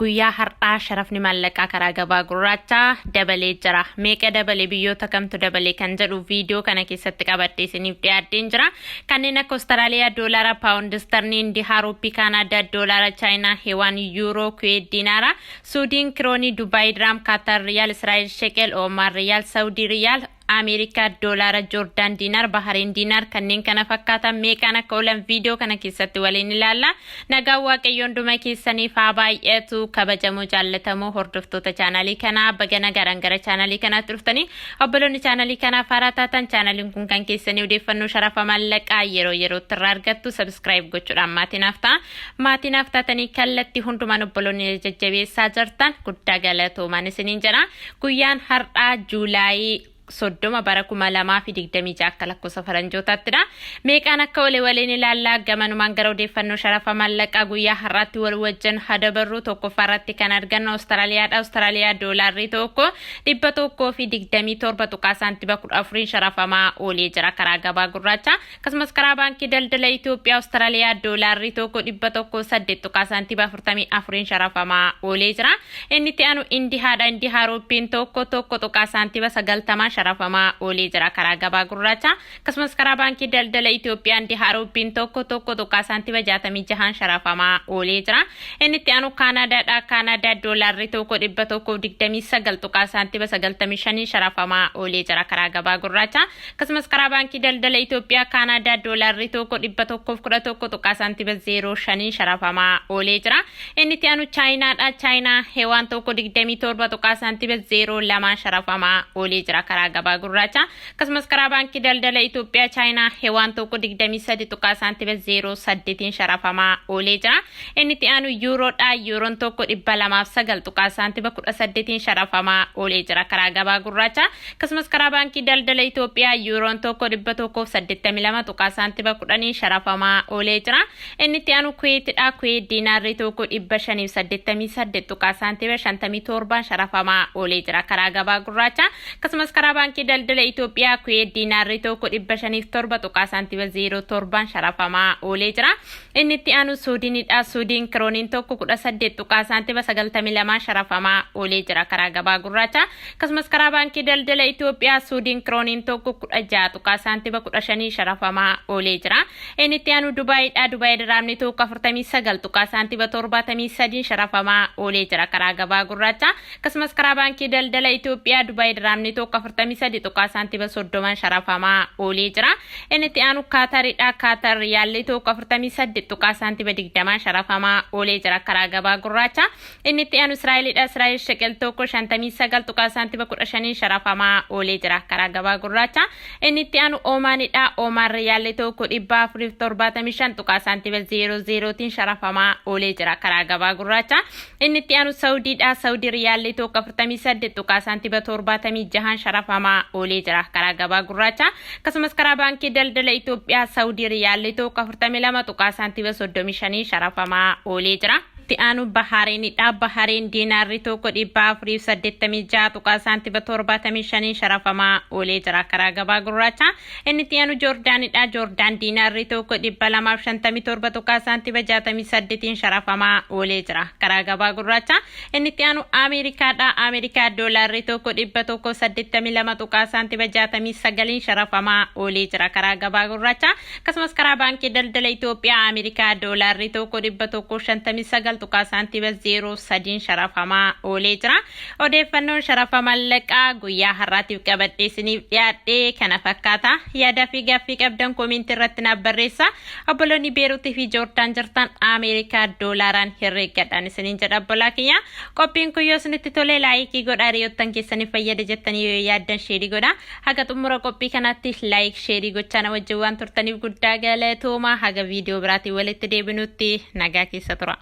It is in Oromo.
guyyaa har'aa sharafni maallaqaa karaa gabaa gurraachaa dabalee jira. Meeqa dabalee biyyoota kamtu dabalee kan jedhu viidiyoo kana keessatti qabadhee isiniif dhiyaadheen jira. Kanneen akka Austraaliyaa doolaara, paawundi sterlingii, Indiyaa, Ruupii, Kaanaadaa doolaara, Chaayinaa, Heewaan, Yuuroo, Kuweet diinaara, Suudiin kiroonii, Dubaay diraam, Kaatar riyaal, Israa'el shekel, Oomaan riyaal, Saawudii riyaal, Amerika doolaara, Joordaan diinaar, Bahariin diinaar kanneen kana fakkaatan meeqaan akka oolan viidiyoo kana keessatti waliin ilaalla. Nagaan Waaqayyoon dhuma keessaniif haa baay'atu. Kabajamoo jaallatamoo hordoftoota chaanalii kanaa baga nagaadhaan gara chaanalii kanaatti dhuftanii obboloonni chaanalii kanaaf haaraa taatan chaanaliin kun kan keessanii odeeffannoo sharafa maallaqaa yeroo yerootti irraa argattu subscribe gochuudhaan maatiinaaf ta'a. Maatiinaaf taatanii kallattii hundumaan obboloonni jajjabeessaa jirtan guddaa galatoomaa isiniin jedha. Guyyaan har'aa Juulaayii soddoma bara 2026 akka lakkoofsa faranjootattidha. Meeqaan akka waliin ilaallaa gamanumaan gara odeeffannoo sharafa maallaqaa guyyaa har'aatti wal wajjin hadabarru tokkoffaarratti kan argannu Austraaliyaadha. Austraaliyaa doolaarri tokko 127 tuqaa saantiba 14 sharafamaa oolee jira karaa gabaa gurraacha. Akkasumas karaa baankii daldala Itoophiyaa Austraaliyaa doolaarri tokko 108 tuqaa saantiba 44 sharafamaa oolee jira. Inni itti aanu Indiyaadha. Indiyaa Ruupiin tokko tuqaa saantiba 90 sharafamaa oolee jira karaa gabaa gurraacha. Akkasumas karaa baankii daldala Itoophiyaa Indiyaa Ruupiin tokko tuqaa saantiba 66 sharafamaa oolee jira. Inni itti aanu Kaanaadaadha. Kaanaadaa doolaarri tokko 129 tuqaa saantiba 95 sharafamaa oolee jira karaa gabaa gurraacha. Akkasumas karaa baankii daldala Itoophiyaa Kaanaadaa doolaarri tokko 111 tuqaa saantiba 05 sharafamaa oolee jira. Inni itti aanu Chaayinaadha. Chaayinaa Heewaan tokko 27 tuqaa saantiba 02 sharafamaa oolee jira karaa gabaa gurraacha. Akkasumas karaa baankii daldala Itoophiyaa Chaayinaa Heewaan tokko 23 tuqaa saantiba 08 sharafamaa oolee jira. Inni itti aanu Yuuroodha. Yuuroon tokko 209 tuqaa saantiba 18 sharafamaa oolee jira karaa gabaa gurraacha. Akkasumas karaa baankii daldala Itoophiyaa Yuuroon tokko 182 tuqaa saantiba 10 sharafamaa oolee jira. Inni itti aanu Kuweetidha. Kuweet diinaarri tokko 588 tuqaa saantiba 57 sharafamaa oolee jira karaa gabaa gurraacha. Akkasumas karaa baankii daldala Itoophiyaa Kuweet diinaarri tokko 507 tuqaa saantiba 07 sharafamaa oolee jira. Inni itti aanu Suudiinidha. Suudiin kirooniin tokko 18 tuqaa saantiba 92 sharafamaa oolee jira karaa gabaa gurraacha. Akkasumas karaa baankii daldala Itoophiyaa Suudiin kirooniin tokko 16 tuqaa saantiba 15 sharafamaa oolee jira. Inni itti aanu Dubaayidha. Dubaay diraamni tokko 49 tuqaa saantiba 73 sharafamaa oolee jira karaa gabaa gurraacha. Akkasumas karaa baankii daldala Itoophiyaa Dubaay diraamni tokko 43 tuqaa saantiba 30 sharafamaa oolee jira. Inni itti aanu Kaataridha. Kaatar riyaalli tokko 48 tuqaa saantiba 20 sharafamaa oolee jira karaa gabaa gurraacha. Inni itti aanu Israa'elidha. Israa'el shekel tokko 59 tuqaa saantiba 15 sharafamaa oolee jira karaa gabaa gurraacha. Inni itti aanu Oomaanidha. Oomaan riyaalli tokko 475 tuqaa saantiba 00 sharafamaa oolee jira karaa gabaa gurraacha. Inni itti aanu Saawudiidha. Saawudii riyaalli tokko 48 tuqaa saantiba 76 sharafamaa oolee jira karaa gabaa gurraacha. Akkasumas karaa baankii daldala Itoophiyaa Saawudii riyaalli tokko 42 tuqaa saantiba 35 sharafamaa oolee jira. Itti aanu Bahaariinidha. Bahariin diinaarri tokko 486 tuqaa saantiba 75 sharafamaa oolee jira karaa gabaa gurraacha. Inni itti aanu Joordaanidha. Joordaan diinaarri tokko 257 tuqaa saantiba 68 sharafamaa oolee jira karaa gabaa gurraacha. Inni itti aanu Ameerikaadha. Ameerikaa doolaarri tokko 182 tuqaa saantiba 69 sharafamaa oolee jira karaa gabaa gurraacha. Akkasumas karaa baankii daldala Itoophiyaa Ameerikaa doolaarri tokko 159 tuqaa saantiba 03 sharafamaa oolee jira. Odeeffannoon sharafa maallaqaa guyyaa har'aatiif qabadhee isiniif dhiyaadhee kana fakkaata. Yaada fi gaaffii qabdan koomentii irratti naaf barreessaa. Obboloonni Beeruutii fi Joordaan jirtan Ameerikaa doolaaraan herreeggadhaan isiniin jedha obbolaa kiyya. Qophiin kun yoo isinitti tole laayikii godhaa. Hiriyoottan keessaniif fayyada jettanii yoo yaaddan sheerii godhaa. Haga xumura qophii kanaatti laayik sheerii gochaa na wajjin waan turtaniif guddaa galatoomaa. Haga viidiyoo biraatiin walitti deebinutti nagaa keessa tura.